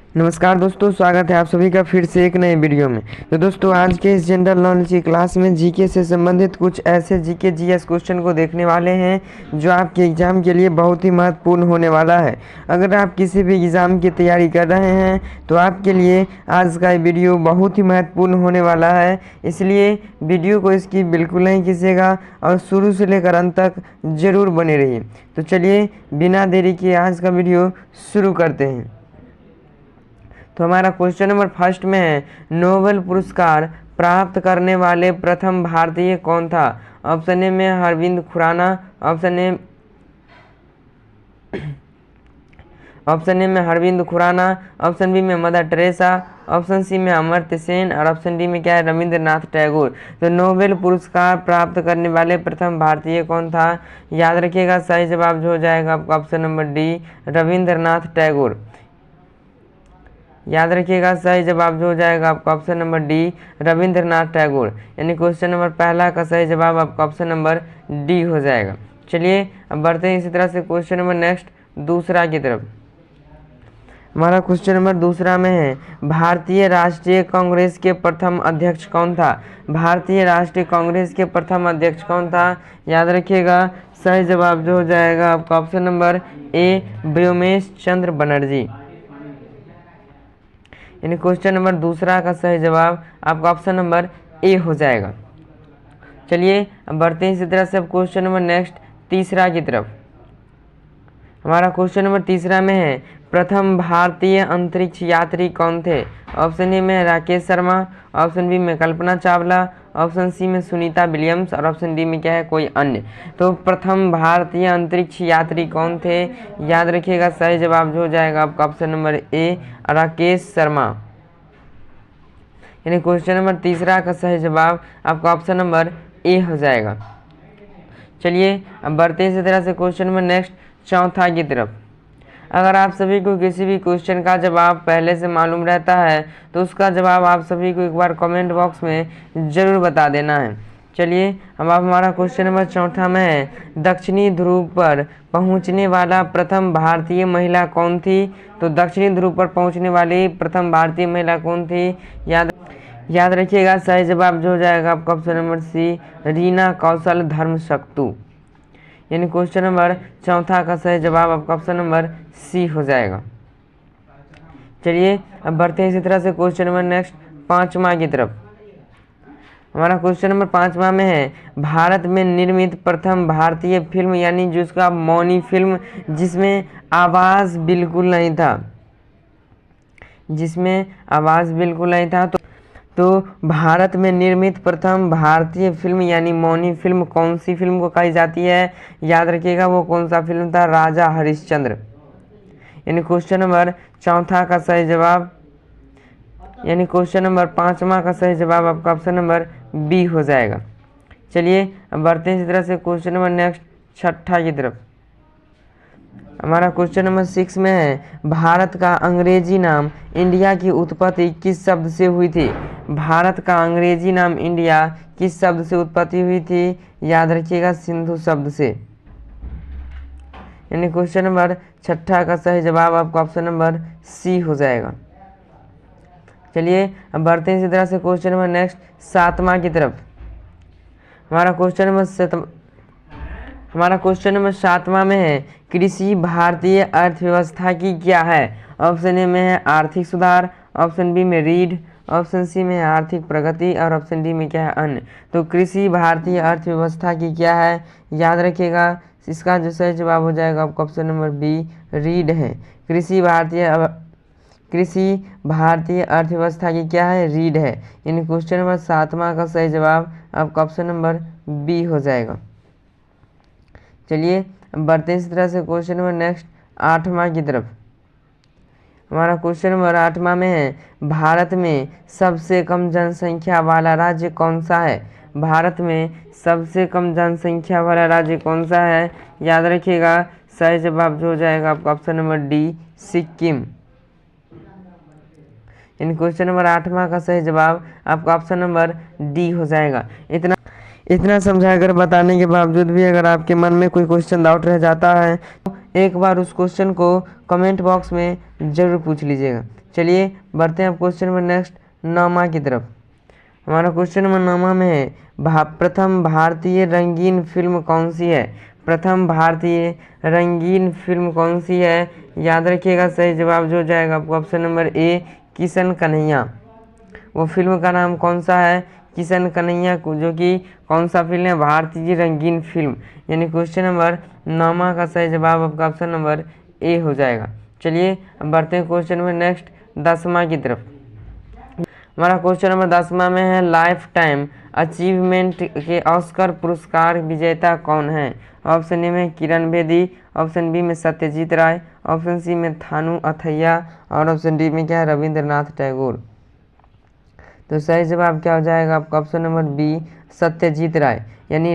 नमस्कार दोस्तों, स्वागत है आप सभी का फिर से एक नए वीडियो में। तो दोस्तों, आज के इस जनरल नॉलेज की क्लास में जीके से संबंधित कुछ ऐसे जीके जीएस क्वेश्चन को देखने वाले हैं जो आपके एग्ज़ाम के लिए बहुत ही महत्वपूर्ण होने वाला है। अगर आप किसी भी एग्ज़ाम की तैयारी कर रहे हैं तो आपके लिए आज का ये वीडियो बहुत ही महत्वपूर्ण होने वाला है, इसलिए वीडियो को इसकी बिल्कुल नहीं कीजिएगा और शुरू से लेकर अंत तक ज़रूर बने रहिए। तो चलिए बिना देरी के आज का वीडियो शुरू करते हैं। तो हमारा क्वेश्चन नंबर फर्स्ट में है, नोबेल पुरस्कार प्राप्त करने वाले प्रथम भारतीय कौन था? ऑप्शन ए में अरविंद खुराना, ऑप्शन ए में अरविंद खुराना, ऑप्शन बी में मदर टेरेसा, ऑप्शन सी में अमर्त्य सेन और ऑप्शन डी में क्या है, रविंद्रनाथ टैगोर। तो नोबेल पुरस्कार प्राप्त करने वाले प्रथम भारतीय कौन था? याद रखिएगा, सही जवाब जो हो जाएगा आपका option number D, Rabindranath Tagore. याद रखिएगा, सही जवाब जो हो जाएगा आपका option number D, Rabindranath Tagore. यानी क्वेश्चन नंबर पहला का सही जवाब आपका ऑप्शन नंबर डी हो जाएगा। चलिए अब बढ़ते हैं इसी तरह से क्वेश्चन नंबर नेक्स्ट दूसरा की तरफ। हमारा क्वेश्चन नंबर दूसरा में है, भारतीय राष्ट्रीय कांग्रेस के प्रथम अध्यक्ष कौन था? भारतीय राष्ट्रीय कांग्रेस के प्रथम अध्यक्ष कौन था? याद रखिएगा, सही जवाब जो हो जाएगा आपका ऑप्शन नंबर ए, व्योमेश चंद्र बनर्जी। यानी क्वेश्चन नंबर दूसरा का सही जवाब आपका ऑप्शन नंबर ए हो जाएगा। चलिए अब बढ़ते हैं इसी तरह से अब क्वेश्चन नंबर नेक्स्ट तीसरा की तरफ। हमारा क्वेश्चन नंबर तीसरा में है, प्रथम भारतीय अंतरिक्ष यात्री कौन थे? ऑप्शन ए में राकेश शर्मा, ऑप्शन बी में कल्पना चावला, ऑप्शन सी में सुनीता विलियम्स और ऑप्शन डी में क्या है, कोई अन्य। तो प्रथम भारतीय अंतरिक्ष यात्री कौन थे? याद रखिएगा, सही जवाब जो हो जाएगा आपका option number A, Rakesh Sharma. यानी क्वेश्चन नंबर तीसरा का सही जवाब आपका ऑप्शन नंबर ए हो जाएगा। चलिए अब बढ़ते हैं इसी तरह से क्वेश्चन नंबर नेक्स्ट चौथा की तरफ। अगर आप सभी को किसी भी क्वेश्चन का जवाब पहले से मालूम रहता है तो उसका जवाब आप सभी को एक बार कमेंट बॉक्स में ज़रूर बता देना है। चलिए अब आप हमारा क्वेश्चन नंबर चौथा में है, दक्षिणी ध्रुव पर पहुंचने वाला प्रथम भारतीय महिला कौन थी? तो दक्षिणी ध्रुव पर पहुंचने वाली प्रथम भारतीय महिला कौन थी? याद रखिएगा, सही जवाब जो हो जाएगा आपका ऑप्शन नंबर सी, रीना कौशल धर्मशक्तु। यानी क्वेश्चन नंबर चौथा का सही जवाब आपका ऑप्शन नंबर सी हो जाएगा। चलिए अब बढ़ते हैं इसी तरह से क्वेश्चन नंबर नेक्स्ट पाँचवा की तरफ। हमारा क्वेश्चन नंबर पाँचवा में है, भारत में निर्मित प्रथम भारतीय फिल्म यानी जिसका मौनी फिल्म जिसमें आवाज़ बिल्कुल नहीं था, तो भारत में निर्मित प्रथम भारतीय फिल्म यानी मौनी फिल्म कौन सी फिल्म को कही जाती है? याद रखिएगा, वो कौन सा फिल्म था, राजा हरिश्चंद्र। यानी क्वेश्चन नंबर चौथा का सही जवाब, यानी क्वेश्चन नंबर पाँचवा का सही जवाब आपका ऑप्शन नंबर बी हो जाएगा। चलिए अब बढ़ते हैं इसी तरह से क्वेश्चन नंबर नेक्स्ट छठा की तरफ। हमारा क्वेश्चन नंबर 6 में है, भारत का अंग्रेजी नाम इंडिया की उत्पत्ति किस शब्द से हुई थी? भारत का अंग्रेजी नाम इंडिया किस शब्द से उत्पत्ति हुई थी? याद रखिएगा, सिंधु शब्द से। यानी क्वेश्चन नंबर छठा का सही जवाब आपका ऑप्शन नंबर सी हो जाएगा। चलिए अब बढ़ते हैं इसी तरह से क्वेश्चन नंबर नेक्स्ट सातवां की तरफ। हमारा क्वेश्चन नंबर सातवां में है, कृषि भारतीय अर्थव्यवस्था की क्या है? ऑप्शन ए में है आर्थिक सुधार, ऑप्शन बी में रीढ़, ऑप्शन सी में है आर्थिक प्रगति और ऑप्शन डी में क्या है, अन्य। तो कृषि भारतीय अर्थव्यवस्था की क्या है? याद रखिएगा, इसका जो सही जवाब हो जाएगा आपका ऑप्शन नंबर बी, रीढ़ है। कृषि भारतीय अर्थव्यवस्था की क्या है? रीढ़ है। यानी क्वेश्चन नंबर सातवां का सही जवाब आपका ऑप्शन नंबर बी हो जाएगा। चलिए बढ़ते हैं इस तरह से क्वेश्चन नंबर नेक्स्ट आठवां की तरफ। हमारा क्वेश्चन नंबर आठवां में है, भारत में सबसे कम जनसंख्या वाला राज्य कौन सा है? भारत में सबसे कम जनसंख्या वाला राज्य कौन सा है? याद रखिएगा, सही जवाब जो हो जाएगा आपका ऑप्शन नंबर डी, सिक्किम। इन क्वेश्चन नंबर आठवां का सही जवाब आपका ऑप्शन नंबर डी हो जाएगा। इतना समझा कर बताने के बावजूद भी अगर आपके मन में कोई क्वेश्चन डाउट रह जाता है तो एक बार उस क्वेश्चन को कमेंट बॉक्स में ज़रूर पूछ लीजिएगा। चलिए बढ़ते हैं अब क्वेश्चन नंबर नेक्स्ट 9वां की तरफ। हमारा क्वेश्चन नंबर 9वां में है प्रथम भारतीय रंगीन फिल्म कौन सी है? प्रथम भारतीय रंगीन फिल्म कौन सी है? याद रखिएगा, सही जवाब जो हो जाएगा आपको option number A Kishan Kanhaiya. वो फिल्म का नाम कौन सा है? किशन कन्हैया, जो कि कौन सा फिल्म है? भारतीय रंगीन फिल्म। यानी क्वेश्चन नंबर 9वां का सही जवाब आपका ऑप्शन नंबर ए हो जाएगा। चलिए अब बढ़ते हैं क्वेश्चन नंबर नेक्स्ट 10वां की तरफ। हमारा क्वेश्चन नंबर 10वां में है लाइफ टाइम अचीवमेंट के ऑस्कर पुरस्कार विजेता कौन है? ऑप्शन ए में किरण बेदी, ऑप्शन बी में सत्यजीत राय, ऑप्शन सी में थानू अथैया और ऑप्शन डी में क्या है? रविंद्रनाथ टैगोर। तो सही जवाब क्या हो जाएगा आपका ऑप्शन नंबर बी सत्यजीत राय। यानी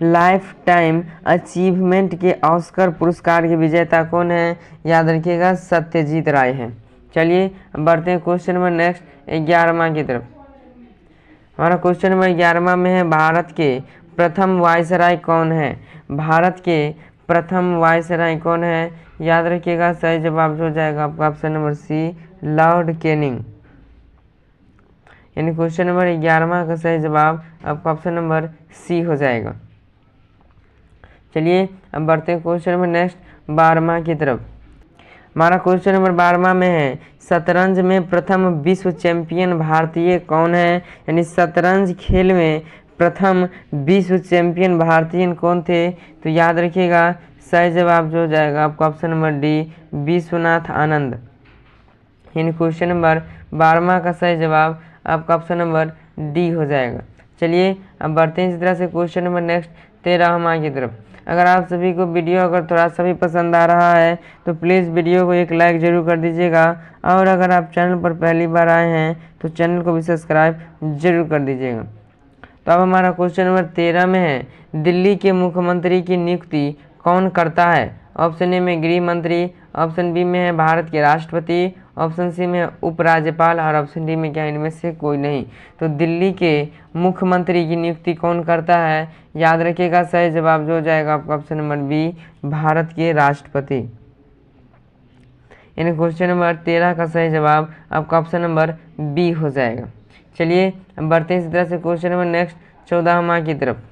लाइफ टाइम अचीवमेंट के ऑस्कर पुरस्कार के विजेता कौन है? याद रखिएगा, सत्यजीत राय है। चलिए बढ़ते हैं क्वेश्चन नंबर नेक्स्ट 11वां की तरफ। हमारा क्वेश्चन नंबर 11वां में है भारत के प्रथम वायसराय कौन है? भारत के प्रथम वायसराय कौन है? याद रखिएगा, सही जवाब जो हो जाएगा आपका option number C lord Canning. यानी क्वेश्चन नंबर 11वां का सही जवाब आपका ऑप्शन नंबर सी हो जाएगा। चलिए अब बढ़ते हैं क्वेश्चन नंबर नेक्स्ट 12वां की तरफ। हमारा क्वेश्चन नंबर 12वां में है शतरंज में प्रथम विश्व चैंपियन भारतीय कौन है? यानी शतरंज खेल में प्रथम विश्व चैंपियन भारतीय कौन थे? तो याद रखिएगा, सही जवाब जो हो जाएगा आपका option number D Vishwanath Anand. यानी क्वेश्चन नंबर 12वां का सही जवाब आपका ऑप्शन नंबर डी हो जाएगा। चलिए अब बढ़ते हैं इसी तरह से क्वेश्चन नंबर नेक्स्ट 13वां की तरफ। अगर आप सभी को वीडियो अगर थोड़ा सा भी पसंद आ रहा है तो प्लीज़ वीडियो को एक लाइक ज़रूर कर दीजिएगा, और अगर आप चैनल पर पहली बार आए हैं तो चैनल को भी सब्सक्राइब जरूर कर दीजिएगा। तो अब हमारा क्वेश्चन नंबर 13 में है दिल्ली के मुख्यमंत्री की नियुक्ति कौन करता है? ऑप्शन ए में गृह मंत्री, ऑप्शन बी में है भारत के राष्ट्रपति, ऑप्शन सी में उपराज्यपाल और ऑप्शन डी में क्या इनमें से कोई नहीं। तो दिल्ली के मुख्यमंत्री की नियुक्ति कौन करता है? याद रखिएगा, सही जवाब जो हो जाएगा आपका ऑप्शन नंबर बी भारत के राष्ट्रपति। यानी क्वेश्चन नंबर 13 का सही जवाब आपका ऑप्शन नंबर बी हो जाएगा। चलिए अब बढ़ते हैं इसी तरह से क्वेश्चन नंबर नेक्स्ट 14वां की तरफ।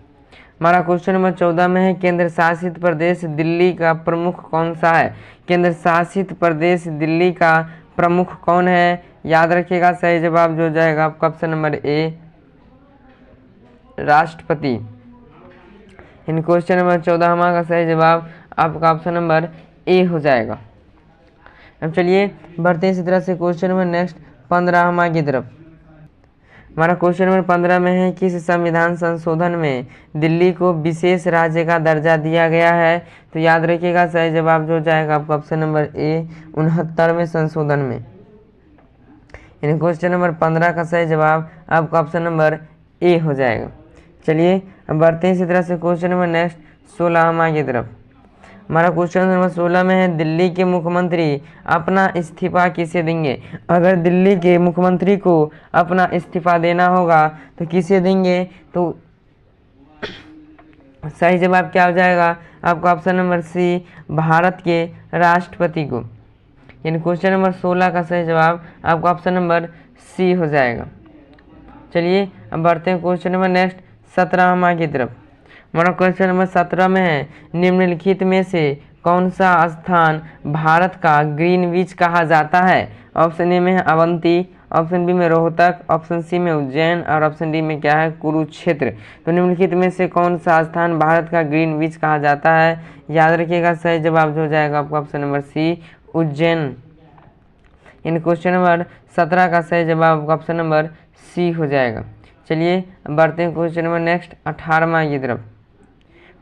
हमारा क्वेश्चन नंबर 14 में है केंद्र शासित प्रदेश दिल्ली का प्रमुख कौन सा है? केंद्र शासित प्रदेश दिल्ली का प्रमुख कौन है? याद रखिएगा, सही जवाब जो हो जाएगा आपका ऑप्शन नंबर ए राष्ट्रपति। इन क्वेश्चन नंबर 14वां का सही जवाब आपका ऑप्शन नंबर ए हो जाएगा। अब चलिए बढ़ते हैं इसी तरह से क्वेश्चन नंबर नेक्स्ट 15वां की तरफ। हमारा क्वेश्चन नंबर 15 में है किस संविधान संशोधन में दिल्ली को विशेष राज्य का दर्जा दिया गया है? तो याद रखिएगा, सही जवाब जो हो जाएगा आपका ऑप्शन नंबर ए 69वें संशोधन में। यानी क्वेश्चन नंबर 15 का सही जवाब आपका ऑप्शन नंबर ए हो जाएगा। चलिए अब बढ़ते हैं इसी तरह से क्वेश्चन नंबर नेक्स्ट 16वां की तरफ। हमारा क्वेश्चन नंबर 16 में है दिल्ली के मुख्यमंत्री अपना इस्तीफा किसे देंगे? अगर दिल्ली के मुख्यमंत्री को अपना इस्तीफा देना होगा तो किसे देंगे? तो सही जवाब क्या हो जाएगा आपका ऑप्शन नंबर सी भारत के राष्ट्रपति को। यानी क्वेश्चन नंबर 16 का सही जवाब आपका ऑप्शन नंबर सी हो जाएगा। चलिए अब बढ़ते हैं क्वेश्चन नंबर नेक्स्ट 17वां की तरफ। हमारा क्वेश्चन नंबर 17 में है निम्नलिखित में से कौन सा स्थान भारत का ग्रीनविच कहा जाता है? ऑप्शन ए में है अवंती, ऑप्शन बी में रोहतक, ऑप्शन सी में उज्जैन और ऑप्शन डी में क्या है कुरुक्षेत्र। तो निम्नलिखित में से कौन सा स्थान भारत का ग्रीनविच कहा जाता है? याद रखिएगा, सही जवाब जो हो जाएगा आपका ऑप्शन नंबर सी उज्जैन। इन क्वेश्चन नंबर 17 का सही जवाब आपका ऑप्शन नंबर सी हो जाएगा। चलिए बढ़ते हैं क्वेश्चन नंबर नेक्स्ट 18वां की तरफ।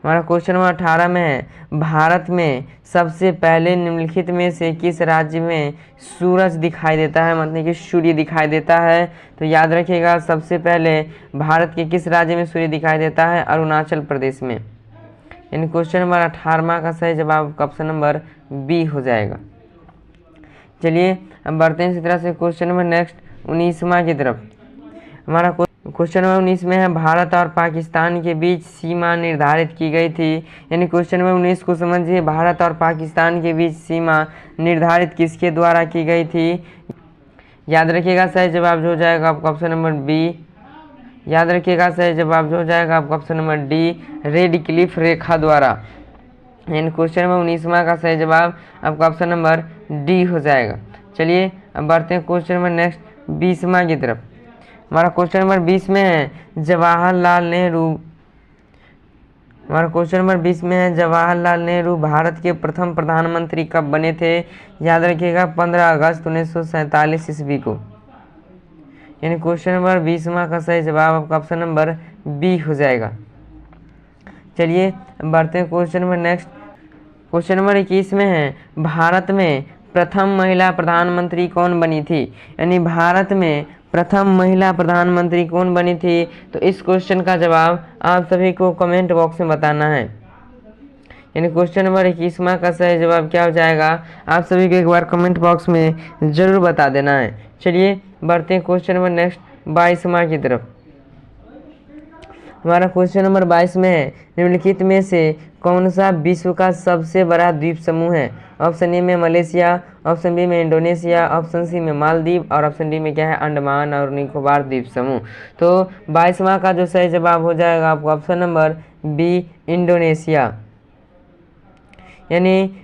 हमारा क्वेश्चन नंबर 18 में है भारत में सबसे पहले निम्नलिखित में से किस राज्य में सूरज दिखाई देता है, मतलब कि सूर्य दिखाई देता है? तो याद रखिएगा, सबसे पहले भारत के किस राज्य में सूर्य दिखाई देता है? अरुणाचल प्रदेश में। यानी क्वेश्चन नंबर 18वां का सही जवाब ऑप्शन नंबर बी हो जाएगा। चलिए अब बढ़ते हैं इसी तरह से क्वेश्चन नंबर नेक्स्ट 19वां की तरफ। हमारा क्वेश्चन नंबर 19 में है भारत और पाकिस्तान के बीच सीमा निर्धारित की गई थी। यानी क्वेश्चन नंबर 19 को समझिए, भारत और पाकिस्तान के बीच सीमा निर्धारित किसके द्वारा की गई थी? याद रखिएगा, सही जवाब जो हो जाएगा आपका ऑप्शन नंबर बी। याद रखिएगा, सही जवाब जो हो जाएगा आपका option number D, Radcliffe रेखा द्वारा। यानी क्वेश्चन नंबर 19वां का सही जवाब आपका ऑप्शन नंबर डी हो जाएगा। चलिए अब बढ़ते हैं क्वेश्चन नंबर नेक्स्ट 20वां की तरफ। हमारा क्वेश्चन नंबर 20 में है जवाहरलाल नेहरू। हमारा क्वेश्चन नंबर 20 में है जवाहरलाल नेहरू भारत के प्रथम प्रधानमंत्री कब बने थे? याद रखिएगा 15 अगस्त 1947 ईस्वी को। यानी क्वेश्चन नंबर 20वां का सही जवाब आपका ऑप्शन नंबर बी हो जाएगा। चलिए बढ़ते हैं question number next. Question number 21 में है भारत में प्रथम महिला प्रधानमंत्री कौन बनी थी? यानी भारत में प्रथम महिला प्रधानमंत्री कौन बनी थी? तो इस क्वेश्चन का जवाब आप सभी को कमेंट बॉक्स में बताना है। यानी क्वेश्चन नंबर 21वां का सही जवाब क्या हो जाएगा, आप सभी को एक बार कमेंट बॉक्स में ज़रूर बता देना है। चलिए बढ़ते हैं क्वेश्चन नंबर नेक्स्ट 22वां की तरफ। हमारा क्वेश्चन नंबर 22 में है निम्नलिखित में से कौन सा विश्व का सबसे बड़ा द्वीप समूह है? ऑप्शन ए में मलेशिया, ऑप्शन बी में इंडोनेशिया, ऑप्शन सी में मालदीव और ऑप्शन डी में क्या है, अंडमान और निकोबार द्वीप समूह। तो 22वां का जो सही जवाब हो जाएगा आपका ऑप्शन नंबर बी, इंडोनेशिया। यानी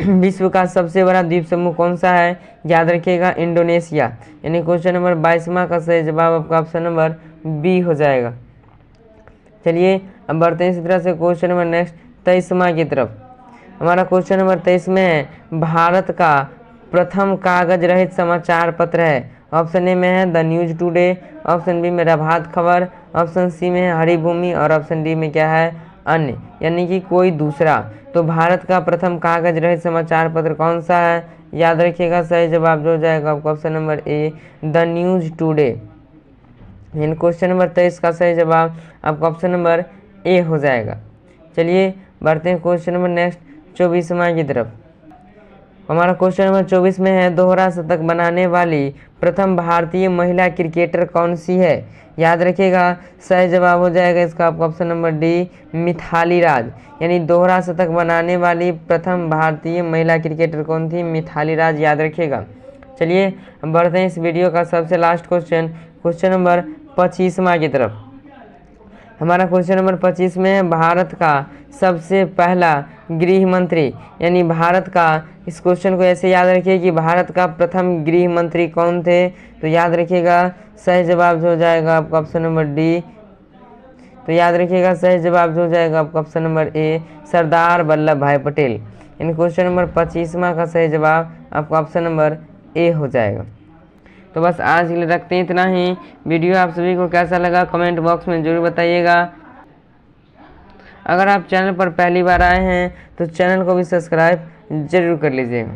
विश्व का सबसे बड़ा द्वीप समूह कौन सा है? याद रखिएगा इंडोनेशिया। यानी क्वेश्चन नंबर 22वां का सही जवाब आपका ऑप्शन नंबर बी हो जाएगा। चलिए अब बढ़ते हैं इसी तरह से क्वेश्चन नंबर नेक्स्ट 23वां की तरफ। हमारा क्वेश्चन नंबर 23 में है भारत का प्रथम कागज रहित समाचार पत्र है। ऑप्शन ए में है the news today, option B में प्रभात खबर, ऑप्शन सी में है हरिभूमि और ऑप्शन डी में क्या है, अन्य, यानी कि कोई दूसरा। तो भारत का प्रथम कागज रहित समाचार पत्र कौन सा है? याद रखिएगा, सही जवाब जो हो जाएगा आपका option number A, the news today. In question number 23 का सही जवाब आपका ऑप्शन नंबर ए हो जाएगा। चलिए बढ़ते हैं क्वेश्चन नंबर नेक्स्ट 24वां की तरफ। हमारा क्वेश्चन नंबर 24 में है दोहरा शतक बनाने वाली प्रथम भारतीय महिला क्रिकेटर कौन सी है? याद रखिएगा, सही जवाब हो जाएगा इसका आपका option number D, Mithali Raj. यानी दोहरा शतक बनाने वाली प्रथम भारतीय महिला क्रिकेटर कौन थी? मिथाली राज, याद रखिएगा। चलिए हम बढ़ते हैं इस वीडियो का सबसे लास्ट क्वेश्चन, क्वेश्चन नंबर 25वां की तरफ। हमारा क्वेश्चन नंबर 25 में है भारत का सबसे पहला गृह मंत्री। यानी भारत का, इस क्वेश्चन को ऐसे याद रखिए कि भारत का प्रथम गृह मंत्री कौन थे? तो याद रखिएगा, सही जवाब जो हो जाएगा आपका ऑप्शन नंबर डी। तो याद रखिएगा, सही जवाब जो हो जाएगा आपका option number A, Sardar Vallabh भाई पटेल। इन क्वेश्चन नंबर 25वां का सही जवाब आपका ऑप्शन नंबर ए हो जाएगा। तो बस आज के लिए रखते हैं इतना ही। वीडियो आप सभी को कैसा लगा कमेंट बॉक्स में ज़रूर बताइएगा। अगर आप चैनल पर पहली बार आए हैं तो चैनल को भी सब्सक्राइब ज़रूर कर लीजिएगा।